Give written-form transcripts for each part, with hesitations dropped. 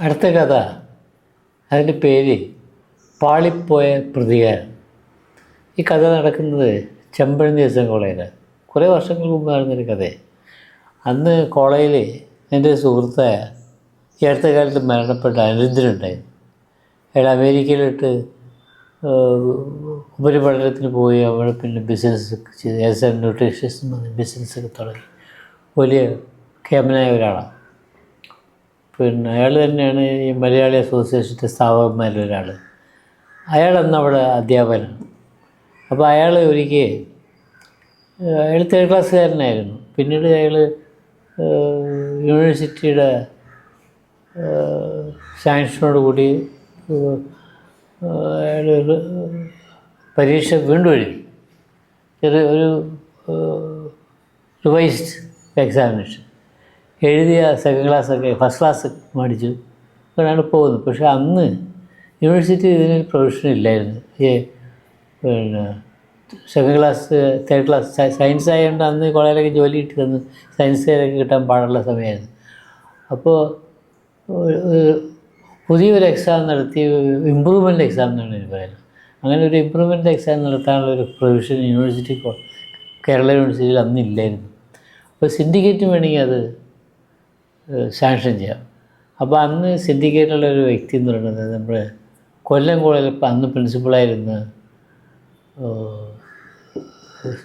അടുത്ത കഥ, അതിൻ്റെ പേര് പാളിപ്പോയ പ്രതികാരം. ഈ കഥ നടക്കുന്നത് ചെമ്പഴന്തി എസ് എൻ കോളേജിലാണ്. കുറേ വർഷങ്ങൾക്ക് മുമ്പ് നടന്നൊരു കഥയാണ്. അന്ന് കോളേജിൽ എൻ്റെ സുഹൃത്തായ ഈ അടുത്ത കാലത്ത് മരണപ്പെട്ട അനിരുദ്ധനുണ്ടായിരുന്നു. അയാൾ അമേരിക്കയിലിട്ട് ഉപരിപഠനത്തിന് പോയി അവിടെ പിന്നെ ബിസിനസ് ചെയ്ത് എസ് എൻ ന്യൂട്രീഷ്യസ് ബിസിനസ്സൊക്കെ തുടങ്ങി വലിയ കേമനായ ഒരാളാണ്. പിന്നെ അയാൾ തന്നെയാണ് ഈ മലയാളി അസോസിയേഷൻ്റെ സ്ഥാപകന്മാരിൽ ഒരാൾ. അയാളന്ന് അവിടെ അധ്യാപകനാണ്. അപ്പോൾ അയാൾ ഒരിക്കൽ അയാൾ 3rd ക്ലാസ്സുകാരനായിരുന്നു. പിന്നീട് അയാൾ യൂണിവേഴ്സിറ്റിയുടെ സാങ്ഷനോട് കൂടി അയാൾ പരീക്ഷ വീണ്ടും എഴുതി. ഒരു റിവൈസ്ഡ് എക്സാമിനേഷൻ എഴുതിയ 2nd ക്ലാസ്സൊക്കെ ഫസ്റ്റ് ക്ലാസ് മേടിച്ചു. അങ്ങനെയാണ് പോകുന്നത്. പക്ഷേ അന്ന് യൂണിവേഴ്സിറ്റി ഇതിനൊരു പ്രൊവിഷൻ ഇല്ലായിരുന്നു. പിന്നെ 2nd class 3rd class science ആയതുകൊണ്ട് അന്ന് കോളേജിലൊക്കെ ജോലി കിട്ടി തന്നു സയൻസുകാരൊക്കെ കിട്ടാൻ പാടുള്ള സമയമായിരുന്നു. അപ്പോൾ പുതിയൊരു എക്സാം നടത്തി, ഇമ്പ്രൂവ്മെൻ്റ് എക്സാം എന്നാണ് എനിക്ക് പറയുന്നത്. അങ്ങനെ ഒരു ഇമ്പ്രൂവ്മെൻ്റ് എക്സാം നടത്താനുള്ള ഒരു പ്രൊവിഷൻ കേരള യൂണിവേഴ്സിറ്റിയിൽ അന്നില്ലായിരുന്നു. അപ്പോൾ സിൻഡിക്കേറ്റ് വേണമെങ്കിൽ അത് സാങ്ഷൻ ചെയ്യാം. അപ്പോൾ അന്ന് സിൻഡിക്കേറ്റുള്ള ഒരു വ്യക്തി എന്ന് പറയുന്നത് നമ്മുടെ കൊല്ലം കോളേജിൽ അന്ന് പ്രിൻസിപ്പളായിരുന്ന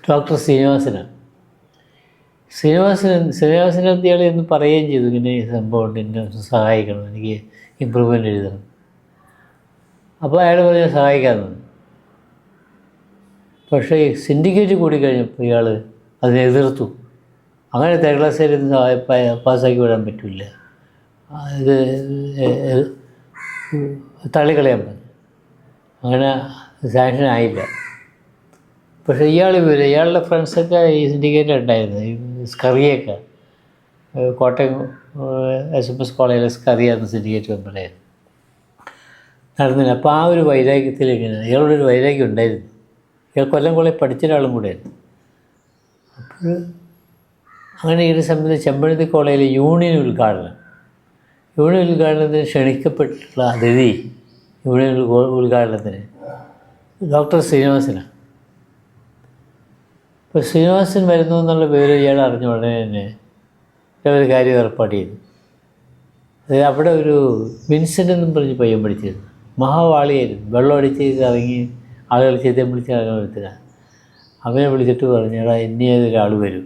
ഡോക്ടർ ശ്രീനിവാസനാണ്. ശ്രീനിവാസനത്ത് ഇയാൾ എന്ന് പറയുകയും ചെയ്തു, ഇങ്ങനെ ഈ സംഭവം എന്നെ സഹായിക്കണം, എനിക്ക് ഇമ്പ്രൂവ്മെൻ്റ് എഴുതണം. അപ്പോൾ അയാൾ പറഞ്ഞാൽ സഹായിക്കാമെന്ന്. പക്ഷേ സിൻഡിക്കേറ്റ് കൂടി കഴിഞ്ഞപ്പോൾ ഇയാൾ അതിനെ എതിർത്തു. അങ്ങനെ 3rd ക്ലാസ്സുകാരൊന്നും പാസ്സാക്കി വിടാൻ പറ്റില്ല, ഇത് തള്ളിക്കളയാൻ പറഞ്ഞു. അങ്ങനെ സാങ്ഷൻ ആയില്ല. പക്ഷേ ഇയാളുടെ ഫ്രണ്ട്സൊക്കെ ഈ സിൻഡിക്കേറ്റ് ഉണ്ടായിരുന്നു. ഈ സ്കറിയൊക്കെ കോട്ടയം SMS കോളേജിലെ സ്കറിയായിരുന്നു സിൻഡിക്കേറ്റ് മെമ്പറായിരുന്നു. നടന്നില്ല. അപ്പോൾ ആ ഒരു വൈരാഗ്യത്തിലേക്ക് ഇയാളോടൊരു വൈരാഗ്യം ഉണ്ടായിരുന്നു. ഇയാൾ കൊല്ലം കോളേജ് പഠിച്ച ഒരാളും കൂടെയായിരുന്നു. അപ്പോൾ അങ്ങനെ ഈ സംബന്ധിച്ച് ചെമ്പഴന്തി കോളേജിലെ യൂണിയൻ ഉദ്ഘാടനത്തിന് ക്ഷണിക്കപ്പെട്ടിട്ടുള്ള അതിഥി യൂണിയൻ ഉദ്ഘാടനത്തിന് ഡോക്ടർ ശ്രീനിവാസനാണ്. ഇപ്പോൾ ശ്രീനിവാസൻ വരുന്നു എന്നുള്ള പേര് ഇയാൾ അറിഞ്ഞ ഉടനെ തന്നെ ഒരു കാര്യം ഏർപ്പാട് ചെയ്തു. അതായത് അവിടെ ഒരു വിൻസെൻ്റ് എന്നും പറഞ്ഞ് പയ്യൻ പഠിച്ചിരുന്നു. മഹാവാളിയായിരുന്നു. വെള്ളം അടിച്ച് ഇറങ്ങി ആളുകൾ ചെയ്തേ വിളിച്ച് ഇറങ്ങാൻ എടുത്തില്ല. അവനെ വിളിച്ചിട്ട് പറഞ്ഞു, എടാ ഇനി ഏതൊരാൾ വരും,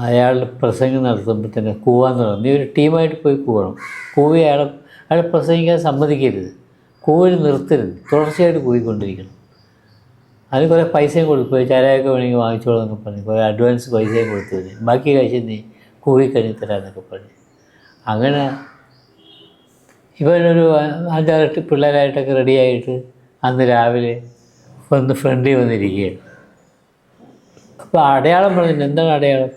അയാളുടെ പ്രസംഗം നടത്തുമ്പോൾ തന്നെ കൂവാൻ തുടങ്ങും, നീ ഒരു ടീമായിട്ട് പോയി കൂവണം. കൂവി അയാളെ പ്രസംഗിക്കാൻ സമ്മതിക്കരുത്, കൂവൽ നിർത്തരുത്, തുടർച്ചയായിട്ട് കൂവിക്കൊണ്ടിരിക്കണം. അതിന് കുറേ പൈസയും കൊടുക്കും, ചാരയൊക്കെ വേണമെങ്കിൽ വാങ്ങിച്ചോളെന്നൊക്കെ പറഞ്ഞു കുറേ അഡ്വാൻസ് പൈസയും കൊടുത്തു തരും, ബാക്കി കാശ് നീ കൂവിക്കഴിഞ്ഞ് തരാമെന്നൊക്കെ പറഞ്ഞു. അങ്ങനെ ഇവനൊരു 5-6 പിള്ളേരായിട്ടൊക്കെ റെഡിയായിട്ട് അന്ന് രാവിലെ വന്ന് ഫ്രണ്ടിൽ വന്നിരിക്കുകയാണ്. അപ്പോൾ അടയാളം പറഞ്ഞില്ല. എന്താണ് അടയാളം?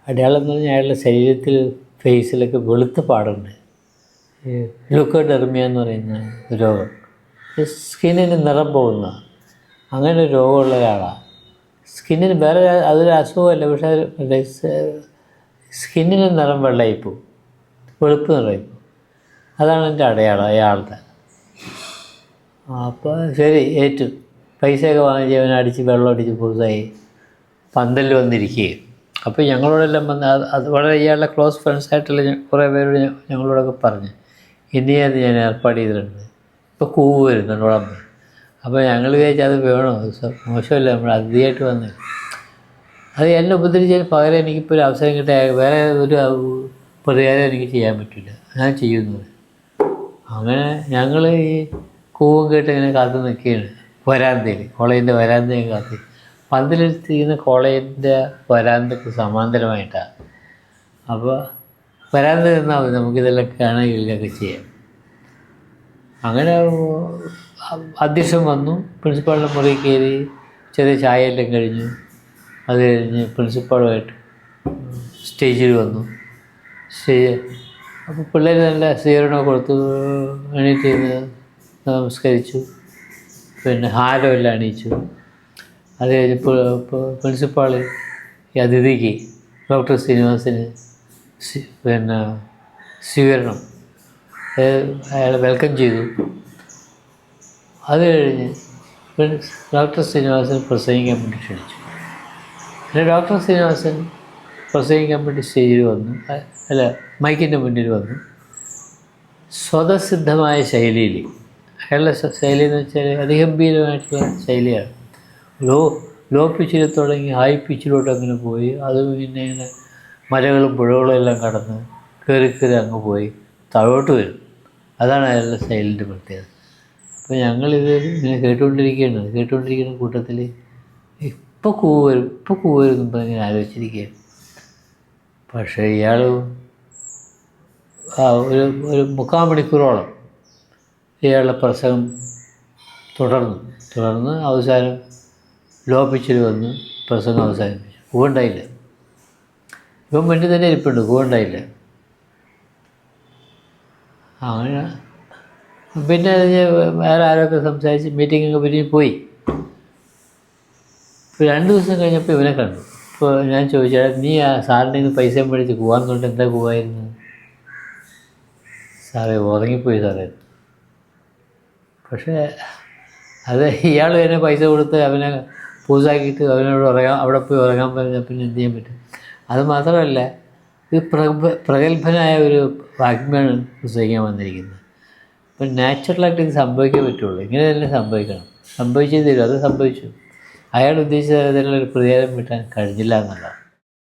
അടയാളം എന്ന് പറഞ്ഞാൽ അയാളുടെ ശരീരത്തിൽ ഫേസിലൊക്കെ വെളുത്ത പാടുണ്ട്. ലുക്കോഡെർമിയ എന്ന് പറയുന്ന രോഗം, സ്കിന്നിന് നിറം പോകുന്ന അങ്ങനെ ഒരു രോഗമുള്ള ഒരാളാണ്. സ്കിന്നിന് വേറെ അതൊരു അസുഖമല്ല, പക്ഷേ സ്കിന്നിന് നിറം വെള്ളയിപ്പോവും, വെളുപ്പ് നിറയിപ്പോവും. അതാണ് എൻ്റെ അടയാളം അയാളുടെ. അപ്പോൾ ശരി ഏറ്റു. പൈസയൊക്കെ വാങ്ങിച്ച് അവനെ അടിച്ച് വെള്ളം അടിച്ച് പുതുതായി പന്തലിൽ വന്നിരിക്കുകയും. അപ്പോൾ ഞങ്ങളോടെല്ലാം വന്ന് അത് വളരെ ഇയാളുടെ ക്ലോസ് ഫ്രണ്ട്സായിട്ടുള്ള കുറേ പേരോട് ഞങ്ങളോടൊക്കെ പറഞ്ഞ് ഇനി അത് ഞാൻ ഏർപ്പാട് ചെയ്തിട്ടുണ്ട്, ഇപ്പോൾ കൂവ് വരുന്നുണ്ട് ഉടമ്പ്. അപ്പോൾ ഞങ്ങൾ വിചാരിച്ചാൽ അത് വേണോ, മോശമല്ല, നമ്മൾ അതിഥിയായിട്ട് വന്ന് അത് എന്നെ ഉപദ്രവിച്ചതിന് പകരം എനിക്കിപ്പോൾ ഒരു അവസരം കിട്ടിയ വേറെ ഒരു പ്രതികാരം എനിക്ക് ചെയ്യാൻ പറ്റില്ല, ഞാൻ ചെയ്യുന്നത്. അങ്ങനെ ഞങ്ങൾ ഈ കൂവും കേട്ട് ഇങ്ങനെ കാത്തു നിൽക്കുകയാണ് വരാന്തയിൽ, കോളേജിൻ്റെ വരാന്തയിൽ കാത്ത്. പന്തലിരുത്തിരിക്കുന്ന കോളേജിൻ്റെ വരാന്തക്ക് സമാന്തരമായിട്ടാണ്. അപ്പോൾ വരാന്ത നിന്നാൽ മതി, നമുക്കിതെല്ലാം കാണുകയൊക്കെ ചെയ്യാം. അങ്ങനെ അധ്യക്ഷൻ വന്നു, പ്രിൻസിപ്പാളിൻ്റെ മുറിയിൽ കയറി ചെറിയ ചായയെല്ലാം കഴിഞ്ഞു. അത് കഴിഞ്ഞ് പ്രിൻസിപ്പാളുമായിട്ട് സ്റ്റേജിൽ വന്നു. അപ്പോൾ പിള്ളേർ നല്ല സ്വീകരണമൊക്കെ കൊടുത്തു, എണീറ്റ് നമസ്കരിച്ചു, പിന്നെ ഹാരമെല്ലാം അണിയിച്ചു. അത് കഴിഞ്ഞപ്പോൾ പ്രിൻസിപ്പാൾ ഈ അതിഥിക്ക് ഡോക്ടർ ശ്രീനിവാസന് പിന്നെ സ്വീകരണം. അയാളെ വെൽക്കം ചെയ്തു. അത് കഴിഞ്ഞ് ഡോക്ടർ ശ്രീനിവാസൻ പ്രസംഗിക്കാൻ വേണ്ടി ക്ഷണിച്ചു. പിന്നെ ഡോക്ടർ ശ്രീനിവാസൻ പ്രസംഗിക്കാൻ വേണ്ടി സ്റ്റേജിൽ വന്നു, മൈക്കിൻ്റെ മുന്നിൽ വന്നു. സ്വതസിദ്ധമായ ശൈലിയിൽ, അയാളുടെ ശൈലി എന്ന് വെച്ചാൽ അതിഗംഭീരമായിട്ടുള്ള ശൈലിയാണ്. ലോ പിച്ചിൽ തുടങ്ങി ഹൈ പിച്ചിലോട്ട് അങ്ങനെ പോയി, അത് പിന്നെ ഇങ്ങനെ മലകളും പുഴകളും എല്ലാം കടന്ന് കയറി അങ്ങ് പോയി താഴോട്ട് വരും. അതാണ് അയാളുടെ ശൈലിൻ്റെ പ്രത്യേകത. അപ്പോൾ ഞങ്ങളിത് ഇങ്ങനെ കേട്ടുകൊണ്ടിരിക്കുന്ന കൂട്ടത്തിൽ ഇപ്പോൾ കൂവരും പറഞ്ഞ് ആലോചിച്ചിരിക്കുക. പക്ഷേ ഇയാൾ ഒരു 3/4 മണിക്കൂറോളം ഇയാളുടെ പ്രസംഗം തുടർന്ന് അവസാനം ലോ പിച്ചിൽ വന്ന് പ്രസംഗം അവസാനിപ്പിച്ചു. കൂവുണ്ടായില്ല. ഇപ്പം വേണ്ടി തന്നെ ഇരിപ്പുണ്ട്, കൂവുണ്ടായില്ല. അങ്ങനെ പിന്നെ വേറെ ആരൊക്കെ സംസാരിച്ച് മീറ്റിങ്ങൊക്കെ പിരിഞ്ഞ് പോയി. ഇപ്പോൾ 2 ദിവസം കഴിഞ്ഞപ്പോൾ ഇവനെ കണ്ടു. ഇപ്പോൾ ഞാൻ ചോദിച്ചാൽ, നീ ആ സാറിൻ്റെ നിന്ന് പൈസ മേടിച്ച് പോകാൻ കൊണ്ട് എന്താ പോവായിരുന്നു? സാറേ ഉറങ്ങിപ്പോയി സാറേ. പക്ഷേ അത് ഇയാൾ തന്നെ പൈസ കൊടുത്ത് അവനെ പൂസാക്കിയിട്ട് അവനോട് അവിടെ പോയി ഉറങ്ങാൻ പറഞ്ഞാൽ പിന്നെ എന്ത് ചെയ്യാൻ പറ്റും? അത് മാത്രമല്ല, ഇത് പ്രഗത്ഭനായ ഒരു വാഗ്മിയാണ് പ്രസംഗിക്കാൻ വന്നിരിക്കുന്നത്. അപ്പം നാച്ചുറലായിട്ട് ഇത് സംഭവിക്കാൻ പറ്റുള്ളൂ. ഇങ്ങനെ തന്നെ സംഭവിക്കണം. സംഭവിച്ചേ തീരും. അത് സംഭവിച്ചു. അയാൾ ഉദ്ദേശിച്ച തരത്തിലുള്ളൊരു പ്രതികാരം കിട്ടാൻ കഴിഞ്ഞില്ല എന്നുള്ളതാണ്.